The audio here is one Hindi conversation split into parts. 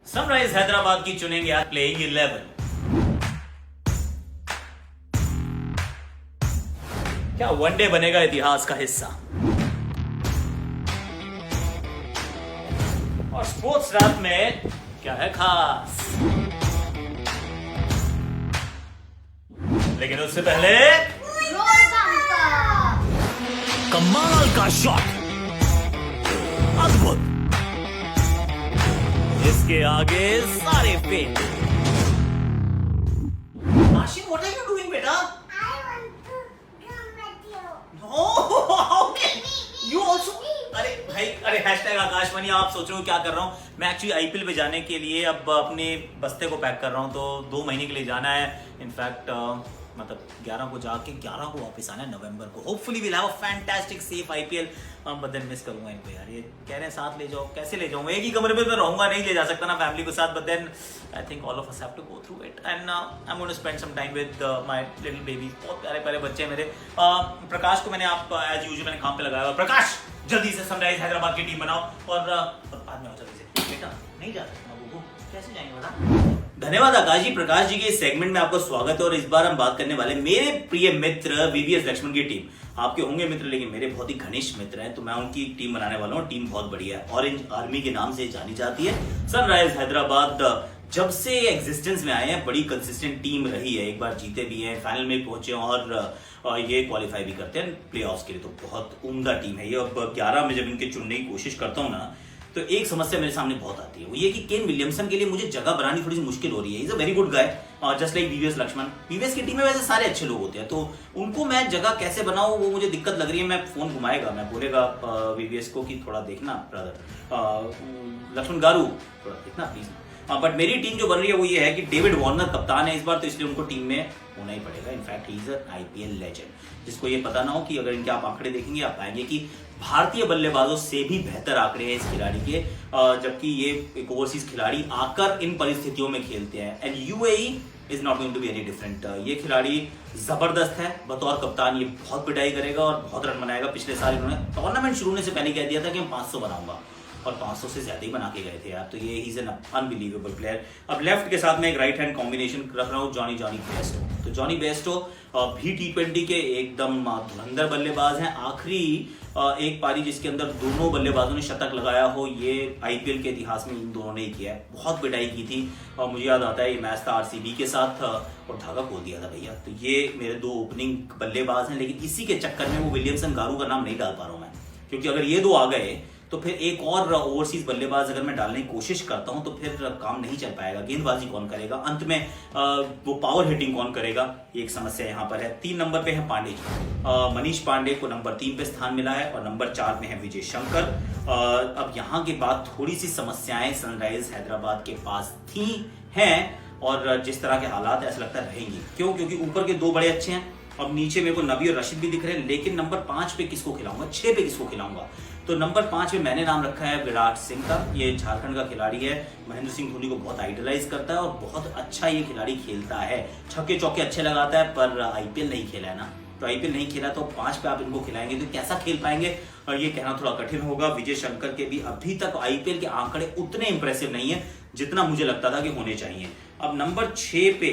सनराइज हैदराबाद की चुनेंगे आज प्लेइंग 11। क्या वनडे बनेगा इतिहास का हिस्सा। और स्पोर्ट्स रात में क्या है खास, लेकिन उससे पहले कमाल का शॉट, अद्भुत, इसके आगे सारे fail. Ashiq, what are you doing बेटा? You also. अरे भाई, अरे हैशटैग आकाशवाणी। आप सोच रहे हो क्या कर रहा हूँ मैं? एक्चुअली आईपीएल पे जाने के लिए अब अपने बस्ते को पैक कर रहा हूँ, तो 2 महीने के लिए जाना है। इनफैक्ट मतलब 11 को जाके 11 को वापस आना है नवंबर को। Hopefully will have a fantastic safe IPL. But then miss करूंगा इनको यार। ये कह रहे हैं साथ ले जाओ, कैसे ले जाऊंगा? एक ही कमरे में तो रहूंगा, नहीं ले जा सकता ना फैमिली को साथ। But then I think all of us have to go through it and I am going to spend some time with my little baby. बहुत प्यारे प्यारे बच्चे हैं मेरे। प्रकाश को मैंने आप एज यूजुअल मैंने काम पे लगाया। प्रकाश, जल्दी से सनराइज हैदराबाद की टीम बनाओ और बाद में आओ जल्दी से। बेटा नहीं जा सकता बाबू, कैसे जाएंगे बता? धन्यवाद आकाश जी। प्रकाश जी के इस सेगमेंट में आपका स्वागत है। और इस बार हम बात करने वाले मेरे प्रिय मित्र वीवीएस लक्ष्मण की टीम। आपके होंगे मित्र, लेकिन मेरे बहुत ही घनिष्ठ मित्र हैं, तो मैं उनकी टीम बनाने वाला हूँ। टीम बहुत बढ़िया है, ऑरेंज आर्मी के नाम से जानी जाती है। सनराइज हैदराबाद जब से एग्जिस्टेंस में आए हैं बड़ी कंसिस्टेंट टीम रही है। एक बार जीते भी हैं, फाइनल में पहुंचे और ये क्वालिफाई भी करते हैं प्लेऑफ्स के लिए। तो बहुत उम्दा टीम है ये। अब 11 में जब इनके चुनने की कोशिश करता हूँ ना, तो एक समस्या मेरे सामने बहुत आती है। वो ये कि केन विलियमसन के लिए मुझे जगह बनानी थोड़ी सी मुश्किल हो रही है। Is a very good guy, just like VVS Laxman. VVS की टीम में वैसे सारे अच्छे लोग होते हैं, तो उनको मैं जगह कैसे बनाऊं वो मुझे दिक्कत लग रही है। मैं फोन घुमाएगा, मैं बोलेगा वीवीएस को कि थोड़ा देखना ब्रदर, लक्ष्मण गारू थोड़ा देखना प्लीज। बट मेरी टीम जो बन रही है वो ये है कि डेविड वार्नर कप्तान है इस बार, तो इसलिए उनको टीम में होना ही पड़ेगा। In fact he is an IPL legend. जिसको ये पता ना हो कि अगर इनके आप आंकड़े देखेंगे आप पाएंगे कि भारतीय बल्लेबाजों से भी बेहतर आंकड़े हैं इस खिलाड़ी के, जबकि ये एक ओवरसीज खिलाड़ी आकर इन परिस्थितियों में खेलते हैं। And UAE is not going to be any different. ये खिलाड़ी जबरदस्त है। बतौर कप्तान ये बहुत पिटाई करेगा और बहुत रन बनाएगा। पिछले साल इन्होंने टूर्नामेंट शुरू होने से पहले कह दिया था कि मैं 500 बनाऊंगा, और 500 से ज्यादा ही बना के गए थे यार। तो ये इज एन अनबिलीवेबल प्लेयर। अब लेफ्ट के साथ में एक राइट हैंड कॉम्बिनेशन रख रहा हूँ, जॉनी बेस्टो। तो जॉनी बेस्टो भी T20 के एकदम धुरंधर बल्लेबाज हैं। आखिरी एक पारी जिसके अंदर दोनों बल्लेबाजों ने शतक लगाया हो, ये आईपीएल के इतिहास में इन दोनों ने ही किया है। बहुत पिटाई की थी। मुझे याद आता है ये मैच था आरसीबी के साथ और धागा खोल दिया था भैया। तो ये मेरे 2 ओपनिंग बल्लेबाज हैं, लेकिन इसी के चक्कर में वो विलियमसन गारू का नाम नहीं डाल पा रहा हूं मैं, क्योंकि अगर ये 2 आ गए तो फिर एक और ओवरसीज बल्लेबाज अगर मैं डालने की कोशिश करता हूं तो फिर काम नहीं चल पाएगा। गेंदबाजी कौन करेगा, अंत में वो पावर हिटिंग कौन करेगा, ये एक समस्या यहां पर है। 3 नंबर पे है पांडे जी। मनीष पांडे को नंबर 3 पे स्थान मिला है और नंबर 4 में है विजय शंकर। अब यहाँ के बाद थोड़ी सी समस्याएं सनराइज हैदराबाद के पास थी हैं, और जिस तरह के हालात ऐसा लगता रहेंगी। क्यों? क्योंकि ऊपर के 2 बड़े अच्छे हैं, अब नीचे मेरे को नबी और रशीद भी दिख रहे हैं, लेकिन नंबर 5 पे किसको खिलाऊंगा, 6 पे किसको खिलाऊंगा? तो नंबर 5 में मैंने नाम रखा है विराट सिंह का। ये झारखंड का खिलाड़ी है, महेंद्र सिंह धोनी को बहुत आइडलाइज करता है और बहुत अच्छा ये खिलाड़ी खेलता है। छक्के चौके अच्छे लगाता है, पर आईपीएल नहीं खेला है ना। तो आईपीएल नहीं खेला तो 5 पे आप इनको खिलाएंगे तो कैसा खेल पाएंगे, और ये कहना थोड़ा कठिन होगा। विजय शंकर के भी अभी तक आईपीएल के आंकड़े उतने इंप्रेसिव नहीं है जितना मुझे लगता था कि होने चाहिए। अब नंबर 6 पे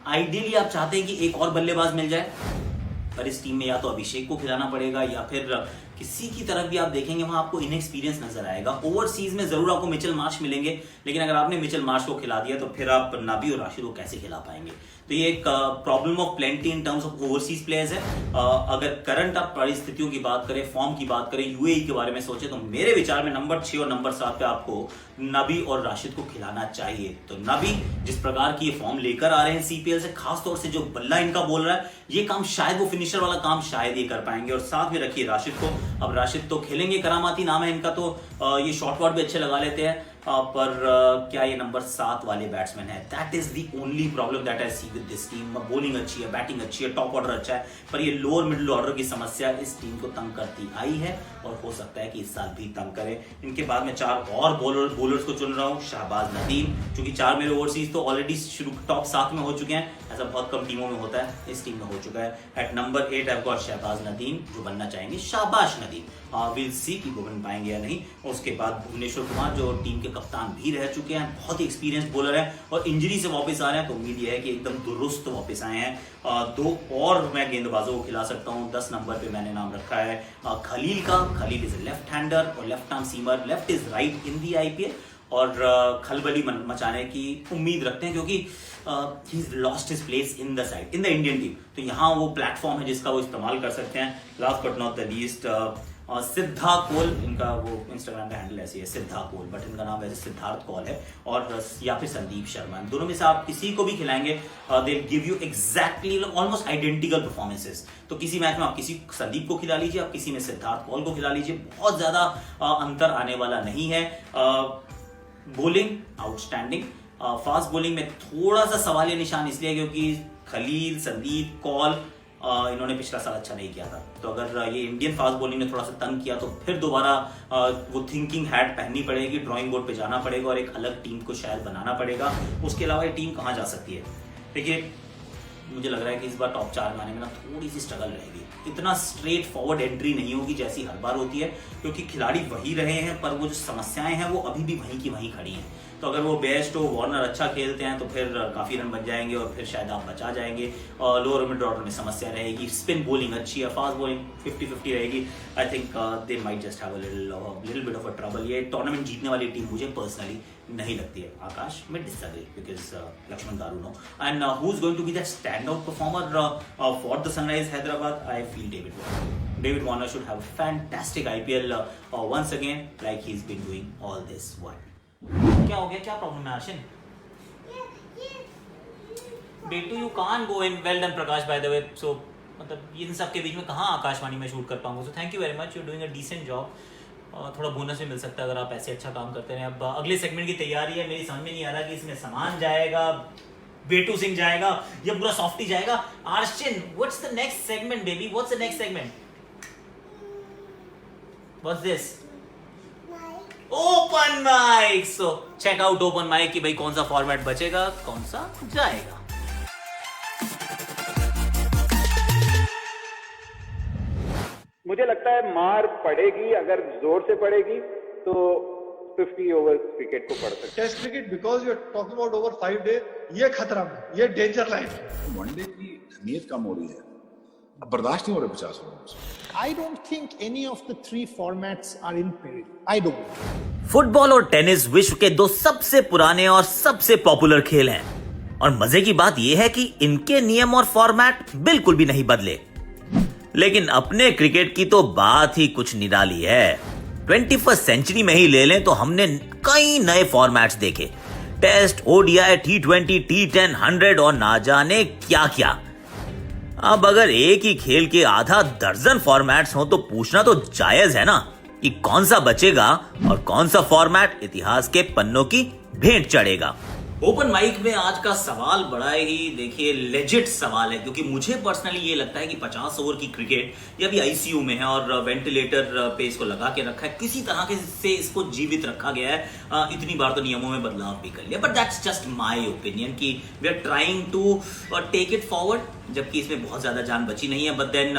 आइडियली आप चाहते हैं कि एक और बल्लेबाज मिल जाए, पर इस टीम में या तो अभिषेक को खिलाना पड़ेगा या फिर किसी की तरफ भी आप देखेंगे वहां आपको इनएक्सपीरियंस नजर आएगा। ओवरसीज में जरूर आपको मिचेल मार्श मिलेंगे, लेकिन अगर आपने मिचेल मार्श को खिला दिया तो फिर आप नबी और राशिद को कैसे खिला पाएंगे? तो ये एक problem of plenty in terms of overseas players है। अगर करंट आप परिस्थितियों की बात करें, फॉर्म की बात करें, यूएई के बारे में सोचे, तो मेरे विचार में नंबर 6 और नंबर 7 पे आपको नबी और राशिद को खिलाना चाहिए। तो नबी जिस प्रकार की ये फॉर्म लेकर आ रहे हैं सीपीएल से, खासतौर से जो बल्ला इनका बोल रहा है, ये काम शायद वो फिनिशर वाला काम शायद ये कर पाएंगे। और साथ में रखिए राशिद को। अब राशिद तो खेलेंगे, करामाती नाम है इनका, तो ये शॉर्ट वर्ड भी अच्छे लगा लेते हैं, पर क्या ये नंबर 7 वाले बैट्समैन है? That is the only problem that I see with this team. Bowling अच्छी है, बैटिंग अच्छी है, टॉप ऑर्डर अच्छा है, पर ये लोअर मिडिल ऑर्डर की समस्या इस टीम को तंग करती आई है और हो सकता है कि इस साल भी तंग करे। इनके बाद में 4 और बॉलर्स को चुन रहा हूँ। शाहबाज नदीम, क्योंकि 4 मेरे ओवरसीज तो ऑलरेडी शुरू टॉप 7 में हो चुके हैं, ऐसा बहुत कम टीमों में होता है, इस टीम में हो चुका है। At number 8 I got Shahbaz Nadeem, जो बनना चाहेंगे शाबाश नदीम। विल सी कि वो बन पाएंगे या नहीं। उसके बाद भुवनेश्वर कुमार, जो टीम के कप्तान भी रह चुके हैं, बहुत ही एक्सपीरियंस बॉलर है और इंजरी से वापस आ रहे हैं, तो उम्मीद यह है कि एकदम दुरुस्त वापस आए हैं। 2 और मैं गेंदबाजों को खिला सकता हूँ। 10 नंबर पे मैंने नाम रखा है खलील का। खलील इज लेफ्ट हैंडर और left arm seamer, left is right in the IPL, और खलबली मचाने की उम्मीद रखते हैं क्योंकि he lost his place in the side in the Indian team, तो यहाँ वो प्लेटफॉर्म है जिसका वो इस्तेमाल कर सकते हैं। Last but not the least सिद्धा कोल, इनका वो इंस्टाग्राम का हैंडल ऐसी है सिद्धा कोल, बट इनका नाम वैसे सिद्धार्थ कौल है, और या फिर संदीप शर्मा। दोनों में से आप किसी को भी खिलाएंगे they give you exactly almost identical performances. तो किसी मैच में आप किसी संदीप को खिला लीजिए, आप किसी में सिद्धार्थ कौल को खिला लीजिए, बहुत ज्यादा अंतर आने वाला नहीं है। बॉलिंग आउटस्टैंडिंग, फास्ट बॉलिंग में थोड़ा सा सवाल निशान इसलिए क्योंकि खलील, संदीप, कौल इन्होंने पिछला साल अच्छा नहीं किया था, तो अगर ये इंडियन फास्ट बॉलिंग ने थोड़ा सा तंग किया तो फिर दोबारा वो थिंकिंग हैट पहननी पड़ेगी, ड्राइंग बोर्ड पे जाना पड़ेगा और एक अलग टीम को शायद बनाना पड़ेगा। उसके अलावा ये टीम कहाँ जा सकती है? देखिए, मुझे लग रहा है कि इस बार टॉप 4 में आने में ना थोड़ी सी स्ट्रगल रहेगी। इतना स्ट्रेट फॉरवर्ड एंट्री नहीं होगी जैसी हर बार होती है, क्योंकि खिलाड़ी वही रहे हैं पर वो जो समस्याएं हैं वो अभी भी वहीं की वहीं खड़ी हैं। तो अगर वो बेस्ट हो, वार्नर अच्छा खेलते हैं तो फिर काफी रन बच जाएंगे और फिर शायद आप बचा जाएंगे। और लोअर मिड ऑर्डर में समस्या रहेगी, स्पिन बॉलिंग अच्छी है, फास्ट बॉलिंग 50-50 रहेगी। I think they might just have a little bit of a trouble. ये टूर्नामेंट जीतने वाली टीम मुझे पर्सनली नहीं लगती है। आकाश में disagree because Laxman garu no. And who is going to be that stand out performer for the Sunrise Hyderabad? I feel David Warner. David Warner should have a fantastic IPL once again, like he's been doing all this while. क्या हो गया? क्या प्रॉब्लम है आशिन? बेटू you can go in. Well done Prakash by the way. So मतलब इन सब के बीच में कहाँ आकाशवाणी में शूट कर पाऊंगा। So thank you very much, you doing a decent job. थोड़ा बोनस भी मिल सकता है अगर आप ऐसे अच्छा काम करते हैं। अब अगले सेगमेंट की तैयारी है, मेरी समझ में नहीं आ रहा कि इसमें समान जाएगा, बेटू सिंह जाएगा या पूरा सॉफ्टी जाएगा। आर्शिन, what's the next segment baby? What's the next segment? What's this? Open mic. So check out open mic कि भाई कौन सा फॉर्मेट बचेगा, कौन सा जाएगा। मुझे लगता है मार पड़ेगी, अगर जोर से पड़ेगी तो 50 ओवर क्रिकेट को पड़ सकता है। Test cricket because you are talking about over 5 day, ये खतरा में, ये डेंजर लाइन है। वनडे की अहमियत कम हो रही है, अब बर्दाश्त नहीं हो रहे 50 over. I don't think any of the 3 formats are in peril. I don't. Football और टेनिस विश्व के 2 सबसे पुराने और सबसे पॉपुलर खेल हैं, और मजे की बात यह है कि इनके नियम और फॉर्मेट बिल्कुल भी नहीं बदले। लेकिन अपने क्रिकेट की तो बात ही कुछ निराली है। 21st सेंचुरी में ही ले लें तो हमने कई नए फॉर्मेट्स देखे, टेस्ट, ओडीआई, T20, T10, 100 और ना जाने क्या क्या। अब अगर एक ही खेल के आधा दर्जन फॉर्मेट्स हो तो पूछना तो जायज है ना कि कौन सा बचेगा और कौन सा फॉर्मेट इतिहास के पन्नों की भेंट चढ़ेगा। ओपन माइक में आज का सवाल बड़ा ही देखिए लेजिट सवाल है, क्योंकि मुझे पर्सनली ये लगता है कि 50 ओवर की क्रिकेट ये अभी आईसीयू में है और वेंटिलेटर पे इसको लगा के रखा है, किसी तरह के से इसको जीवित रखा गया है। इतनी बार तो नियमों में बदलाव भी कर लिया, but that's just my opinion कि we are trying to take it forward, जबकि इसमें बहुत ज्यादा जान बची नहीं है। बट देन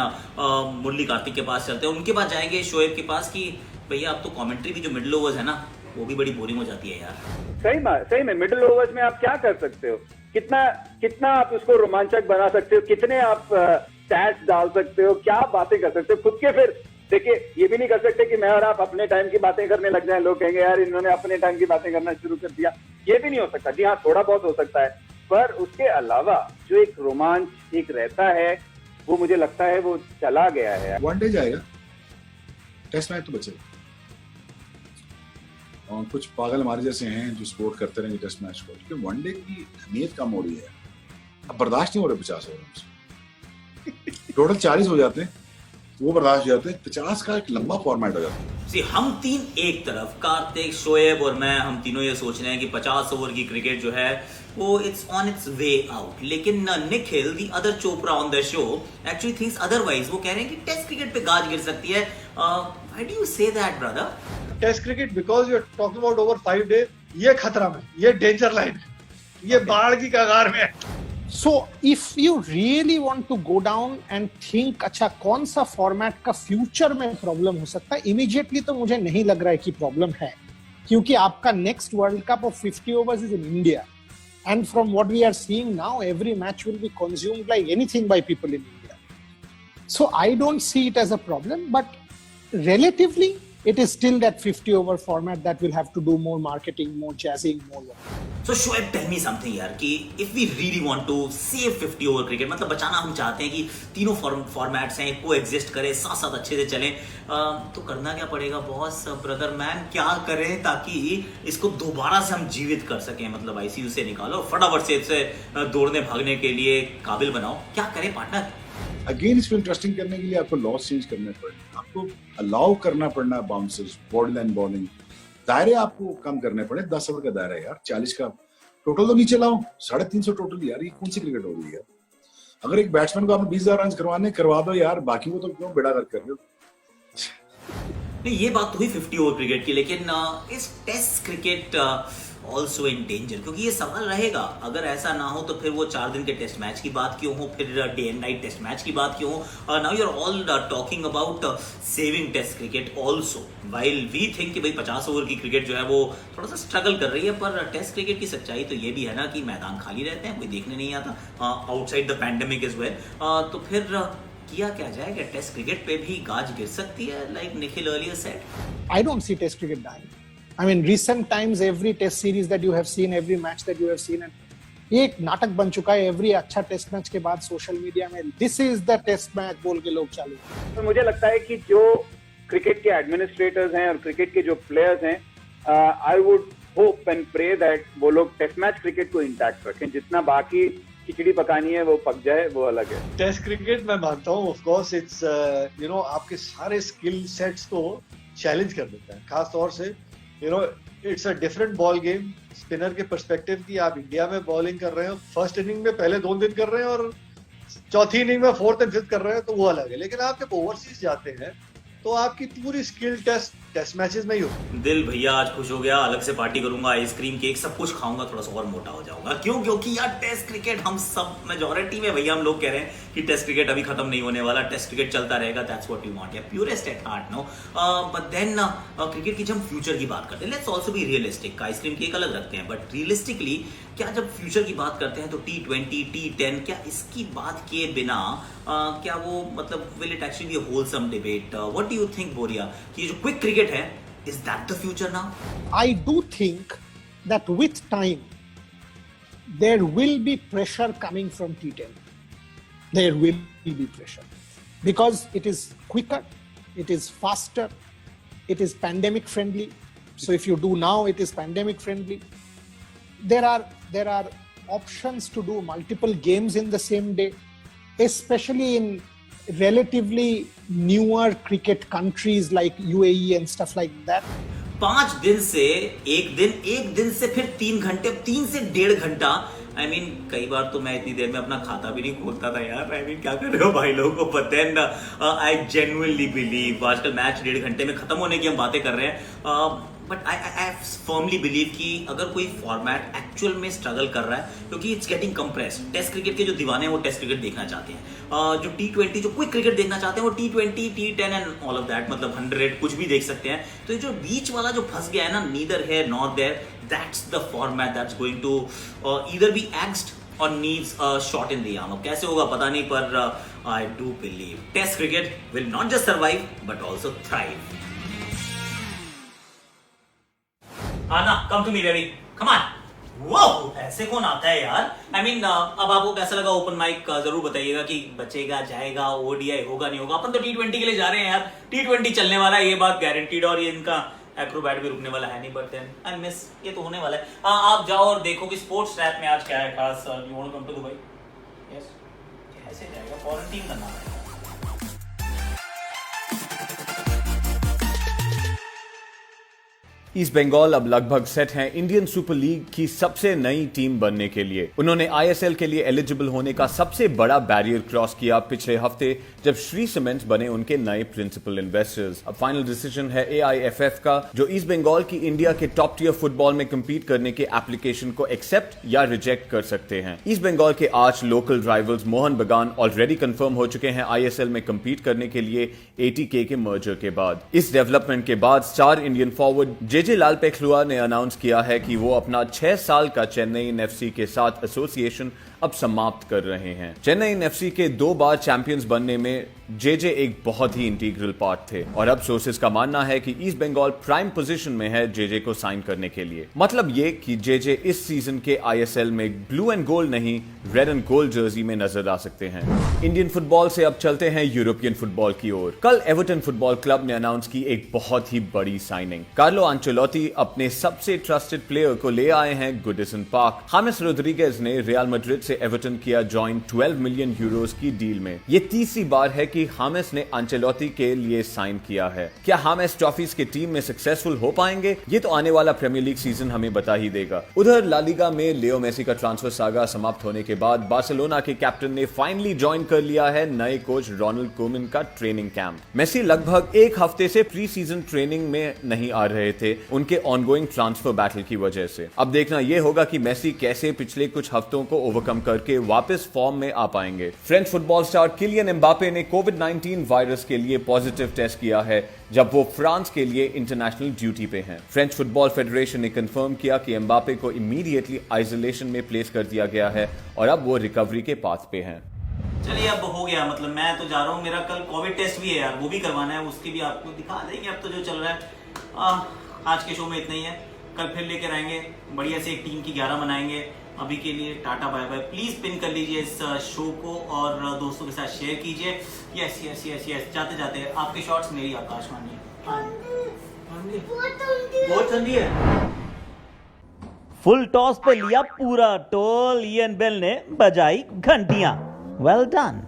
मुरली कार्तिक के पास चलते हैं, उनके पास जाएंगे, शोएब के पास, कि भैया अब तो कमेंट्री भी जो मिडिल ओवर्स है ना वो भी बड़ी बोरिंग हो जाती है यार। सही में मिडिल ओवर्स में आप क्या कर सकते हो? कितना आप उसको रोमांचक बना सकते हो, कितने आप स्टैट्स डाल सकते हो, क्या बातें कर सकते हो खुद के। फिर देखिए, ये भी नहीं कर सकते कि मैं और आप अपने टाइम की बातें करने लग जाएं, लोग कहेंगे यार इन्होंने अपने टाइम की बातें करना शुरू कर दिया। ये भी नहीं हो सकता। जी हाँ, थोड़ा बहुत हो सकता है, पर उसके अलावा जो एक रोमांच एक रहता है वो मुझे लगता है वो चला गया है। वनडे जाएगा, टेस्ट मैच तो बचेगा। और कुछ पागल हमारे जैसे हैं जो सपोर्ट करते रहेंगे टेस्ट मैच को, क्योंकि वनडे की अहमियत कम हो रही है, अब बर्दाश्त नहीं हो रहे 50 ओवर से। टोटल 40 हो जाते हैं, वो बर्दाश्त हो जाते हैं, 50 का एक लंबा फॉर्मेट हो जाता है। हम तीन एक तरफ, कार्तिक, शोएब और मैं, हम तीनों ये सोच रहे हैं कि 50 ओवर की क्रिकेट जो है वो it's on its way out. लेकिन Nikhil, the other Chopra on the show, actually thinks otherwise. वो कह रहे हैं कि टेस्ट क्रिकेट पे गाज गिर सकती है। Why do you say that brother? Test cricket because you are talking about over 5 day, ये खतरा में, ये डेंजर लाइन है, ये बाढ़ की कगार में है। So if you really want to go down and think अच्छा कौन सा फॉर्मेट का फ्यूचर में प्रॉब्लम हो सकता है, इमीडिएटली तो मुझे नहीं लग रहा है कि प्रॉब्लम है। क्योंकि आपका next world cup of 50 overs is in India. And from what we are seeing now, every match will be consumed like anything by people in India. So I don't see it as a problem, but relatively, it is still that 50 over format that will have to do more marketing, more jazzing, more work. So Shoaib, tell me something यार कि if we really want to save 50 over cricket, मतलब बचाना हम चाहते हैं कि तीनों फॉर्मेट्स हैं को एग्जिस्ट करें, साथ साथ अच्छे से चलें, तो करना क्या पड़ेगा बॉस, ब्रदर मैन, क्या करें ताकि इसको दोबारा से हम जीवित कर सकें, मतलब आईसीयू से निकालो, फटाफट से इससे दौड़ने भागने के लिए काबिल बनाओ, क्या करें पार्टनर? अगेन इसको इंटरेस्टिंग करने के लिए आपको लॉस चेंज करने पड़ेंगे, आपको अलाउ करना पड़ना बाउंसर्स, बॉडी लाइन बॉलिंग, दायरे आपको कम करने पड़े। 10 ओवर का दायरा है यार, 40 का टोटल तो नीचे लाओ, 350 टोटल यार, ये कौन सी क्रिकेट हो रही है? अगर एक बैट्समैन को आपने 20,000 रन करवाने करवा दो यार, बाकी को तो क्यों बेड़ा गर्क कर रहे हो? नहीं, ये बात तो हुई 50 ओवर क्रिकेट की, लेकिन इस test cricket also in danger, क्योंकि ये सवाल रहेगा अगर ऐसा ना हो तो फिर वो 4 दिन के टेस्ट मैच की बात क्यों हो, फिर day and night test match की बात क्यों हो? Now you are all talking about saving test cricket also, while we think कि भाई 50 ओवर की क्रिकेट जो है वो थोड़ा सा स्ट्रगल कर रही है, पर टेस्ट क्रिकेट की सच्चाई तो ये भी है ना कि मैदान खाली रहते हैं, कोई देखने नहीं आता, outside the pandemic is well, तो फिर किया क्या जाए, क्या टेस्ट क्रिकेट पे भी गाज गिर सकती है, like Nikhil earlier said? I don't see Test cricket dying. I mean, recent times, every Test series that you have seen, every match that you have seen, and ये एक नाटक बन चुका है. एवरी अच्छा टेस्ट मैच के बाद सोशल मीडिया में this is the test match बोल के लोग चालू. तो मुझे लगता है कि जो क्रिकेट के एडमिनिस्ट्रेटर्स हैं और क्रिकेट के जो प्लेयर्स हैं, I would hope and pray that वो लोग टेस्ट मैच क्रिकेट को इंटैक्ट रखें. जितना बाकी खिचड़ी पकानी है वो पक जाए, वो अलग है. टेस्ट क्रिकेट मैं मानता हूँ, ऑफ कोर्स इट्स आपके सारे स्किल सेट्स को चैलेंज कर देता है. खास तौर से it's a different ball game. Spinner के पर्सपेक्टिव की आप इंडिया में बॉलिंग कर रहे हो, फर्स्ट इनिंग में पहले 2 दिन कर रहे हैं और चौथी इनिंग में 4th and 5th कर रहे हैं, तो वो अलग है. लेकिन आप जब ओवरसीज जाते हैं तो आपकी पूरी स्किल टेस्ट मैचेस में ही हो. दिल भैया आज खुश हो गया, अलग से पार्टी करूंगा, आइसक्रीम केक सब कुछ खाऊंगा, थोड़ा सा और मोटा हो जाऊंगा. क्यों? क्योंकि यार टेस्ट क्रिकेट हम सब मेजॉरिटी में भैया हम लोग कह रहे हैं कि टेस्ट क्रिकेट अभी खत्म नहीं होने वाला, टेस्ट क्रिकेट चलता रहेगा. दैट्स व्हाट वी वांट, या purest at heart no. But then cricket की जब हम फ्यूचर की बात करते हैं, let's also be realistic. Ice cream cake अलग रखते हैं, बट रियलिस्टिकली क्या जब फ्यूचर की बात करते हैं तो T20, T10, क्या इसकी बात किए बिना क्या वो मतलब will it actually be a wholesome debate? What do you think बोरिया, कि ये जो क्विक क्रिकेट है, is that the future now? I do think that with time there will be pressure coming from T10. There will be pressure because it is quicker, it is faster, it is pandemic friendly. So if you do now, it is pandemic friendly. There are options to do multiple games in the same day, especially in relatively newer cricket countries like UAE and stuff like that. 5 दिन से एक दिन से फिर 3 घंटे, 3 से 1.5 घंटा. I mean, कई बार तो मैं इतनी देर में अपना खाता भी नहीं खोलता था यार. I mean, क्या कर रहे हो भाई लोगों को? But then I genuinely believe आजकल मैच 1.5 घंटे में खत्म होने की हम बातें कर रहे हैं. बट आई फर्मली बिलीव कि अगर कोई फॉर्मेट एक्चुअल में स्ट्रगल कर रहा है, क्योंकि it's getting compressed. Test cricket के जो दीवाने हैं वो टेस्ट क्रिकेट देखना चाहते हैं, जो T20 जो क्विक क्रिकेट देखना चाहते हैं वो T20, T10 and all of that, मतलब 100 कुछ भी देख सकते हैं. तो ये जो बीच वाला जो फंस गया है ना, neither here nor there, that's the format that's going to either be axed or needs a shot in the arm. अब कैसे होगा पता नहीं, पर I do believe test cricket will not just survive but also thrive. आना, come to me baby, come on. Wow, ऐसे कौन आता है यार? I mean, अब आपको कैसा लगा ओपन माइक? जरूर बताइएगा कि बचेगा जाएगा, ODI होगा नहीं होगा. अपन तो T20 के लिए जा रहे हैं यार, T20 चलने वाला है, ये बात गारंटीड, और ये इनका एक्रोबैट भी रुकने वाला है नहीं. बट देन आई मिस, ये तो होने वाला है. आप जाओ और देखो कि स्पोर्ट्स रैप में आज क्या है खास. You want to come to Dubai? Yes. कैसे जाएगा? क्वारंटीन करना है. ईस्ट बंगाल अब लगभग सेट हैं इंडियन सुपर लीग की सबसे नई टीम बनने के लिए. उन्होंने ISL के लिए एलिजिबल होने का सबसे बड़ा बैरियर क्रॉस किया पिछले हफ्ते जब श्री सीमेंट्स बने उनके नए प्रिंसिपल इन्वेस्टर्स. अब फाइनल डिसीजन है AIFF का, जो ईस्ट बंगाल की इंडिया के टॉप टियर फुटबॉल में कम्पीट करने के एप्लीकेशन को एक्सेप्ट या रिजेक्ट कर सकते हैं. ईस्ट बंगाल के आर्च लोकल राइवल्स मोहन बगान ऑलरेडी कंफर्म हो चुके हैं ISL में कम्पीट करने के लिए ATK के मर्जर के बाद. इस डेवलपमेंट के बाद star Indian forward JJ JJ Lalpekhlua ने अनाउंस किया है कि वो अपना 6 साल का चेन्नई एफसी के साथ एसोसिएशन अब समाप्त कर रहे हैं। चेन्नई एफसी के 2 बार चैंपियंस बनने में जेजे एक बहुत ही इंटीग्रल पार्ट थे और अब सोर्सेज का मानना है कि ईस्ट बंगाल प्राइम पोजीशन में है जेजे को साइन करने के लिए। मतलब ये कि जेजे इस सीजन के आईएसएल में ब्लू एंड गोल्ड नहीं, रेड एंड गोल्ड जर्सी में नजर आ सकते हैं। इंडियन फुटबॉल से अब चलते हैं यूरोपियन फुटबॉल की ओर। कल एवर्टन फुटबॉल क्लब ने अनाउंस की एक बहुत ही बड़ी साइनिंग। कार्लो आंचेलोटी अपने सबसे ट्रस्टेड प्लेयर को ले आए हैं गुडिसन पार्क। हामिस रोड्रिगेज ने रियल मैड्रिड से एवर्टन किया ज्वाइन 12 मिलियन यूरोस की डील में। ये तीसरी बार है कि हामिस ने आंचेलोटी के लिए साइन किया है। क्या हामिस ट्रॉफीज की टीम में सक्सेसफुल हो पाएंगे? ये तो आने वाला प्रीमियर लीग सीजन हमें बता ही देगा। उधर ला लीगा में लियो मेसी का ट्रांसफर सागा समाप्त होने के बाद बार्सिलोना के कैप्टन ने फाइनली ज्वाइन कर लिया है नए कोच रोनाल्ड कोमन का ट्रेनिंग कैंप। मेसी लगभग 1 हफ्ते से प्री सीजन ट्रेनिंग में नहीं आ रहे थे उनके ऑनगोइंग ट्रांसफर बैटल की वजह से। अब देखना यह होगा कि मेसी कैसे पिछले कुछ हफ्तों को ओवरकम करके वापस फॉर्म में आ पाएंगे। French football star Kylian Mbappe ने कोविड-19 वायरस के लिए पॉजिटिव टेस्ट किया है जब वो फ्रांस के लिए इंटरनेशनल ड्यूटी पे हैं। फ्रेंच फुटबॉल फेडरेशन ने कंफर्म किया कि एम्बापे को इमीडिएटली आइसोलेशन में प्लेस कर दिया गया है और अब वो रिकवरी के पाथ पे हैं। चलिए अब हो गया, मतलब मैं तो जा रहा हूँ, मेरा कल कोविड टेस्ट भी है यार, वो भी करवाना है, उसकी भी आपको दिखा देंगे। अब तो जो चल रहा है आज के शो में इतना ही है, कल फिर लेकर आएंगे बढ़िया से एक टीम की 11 बनाएंगे। अभी के लिए tata bye bye. Please pin कर लीजिए इस शो को और दोस्तों के साथ शेयर कीजिए। यस यस यस यस जाते जाते आपके शॉट्स मेरी आकाशवाणी। बहुत ठंडी है। फुल टॉस पे लिया पूरा टोल, इयन बेल ने बजाई घंटियां। Well done.